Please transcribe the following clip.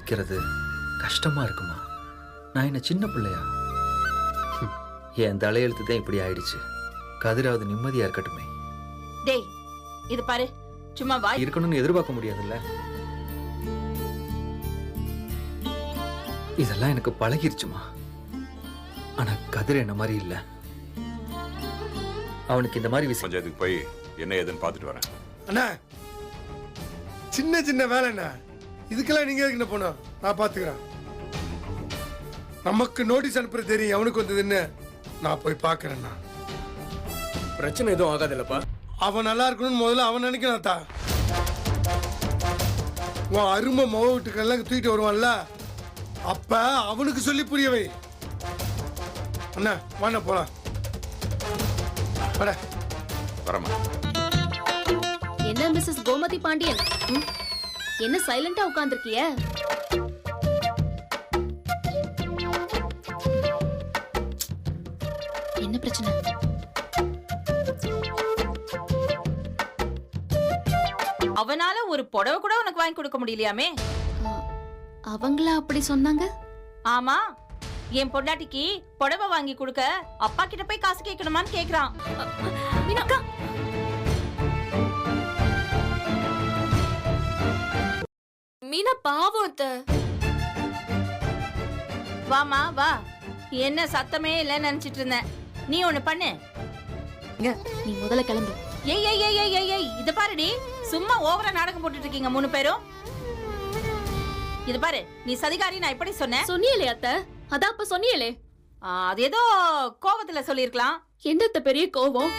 நிற்கிறது கஷ்டமாக இருக்குமா? நான் என்ன சின்ன பிள்ளையா? என் தலையெழுத்து தான் இப்படி ஆயிடுச்சு. கதிராவது நிம்மதியாக இருக்கட்டுமே. டேய் இது பாரு, சும்மா வாய் இருக்கணும்னு எதிர்பார்க்க முடியாதுல்ல. இதெல்லாம் எனக்கு பழகிருச்சுமா. ஆனா கதிர் என்ன மாதிரி இல்ல. அவனுக்கு இந்த மாதிரி விஷயம். பஞ்சாயத்துக்கு போய் என்ன ஏதுன்னு பார்த்துட்டு வரேன். அண்ணா சின்ன சின்ன வேலை என்ன, இதுக்கெல்லாம் நீங்க எதுக்கு போனோம்? நான் பாத்துக்கிறேன். நமக்கு நோட்டீஸ் அனுப்புறது தெரியும் அவனுக்கு வந்ததுன்னு. நான் போய் பாக்குறேன்னா பிரச்சனை எதுவும் ஆகாது இல்லப்பா. அவன் நல்லா இருக்கணும்னு முதல்ல அவன் நினைக்கிறான்டா. உன் அருமை மொழ வீட்டுக்கெல்லாம் தூக்கிட்டு வருவான்ல, அப்ப அவனுக்கு சொல்லி புரியவை. அண்ணா வாண்ணா போலாம். வரமா. என்ன மிஸ்ஸஸ் கோமதி பாண்டியன், என்ன சைலண்டா உட்கார்ந்திருக்கிய? என்ன பிரச்சனை? அவனால ஒரு புடவை கூட உனக்கு வாங்கி கொடுக்க முடியலையாமே? அவங்களா அப்படி சொன்னாங்க? ஆமா, என் பொண்டாட்டிக்கு புடவை வாங்கி கொடுக்க அப்பா கிட்ட போய் காசு கேட்கணுமான்னு கேக்குறான். மீனாக்கா, மீனா பாவம் அத்தை. வாமா வா. என்ன சத்தமே இல்லைன்னு நினைச்சிட்டு இருந்தேன். நீ ஒண்ணு பண்ணு. நீ முதல்ல கிளம்பு. ஏய் ஏய் ஏய் ஏய் ஏய் இத பாருடி, சும்மா ஓவரா நாடகம் போட்டுட்டு இருக்கீங்க மூணு பேரும். இது பாரு, நீ சதிகாரி நான் எப்படி சொன்னேன்? சொன்னியலே அத்தை, அதான் அப்ப சொன்னியலே. அது ஏதோ கோவத்துல சொல்லிருக்கலாம். என்னத்த பெரிய கோவம்?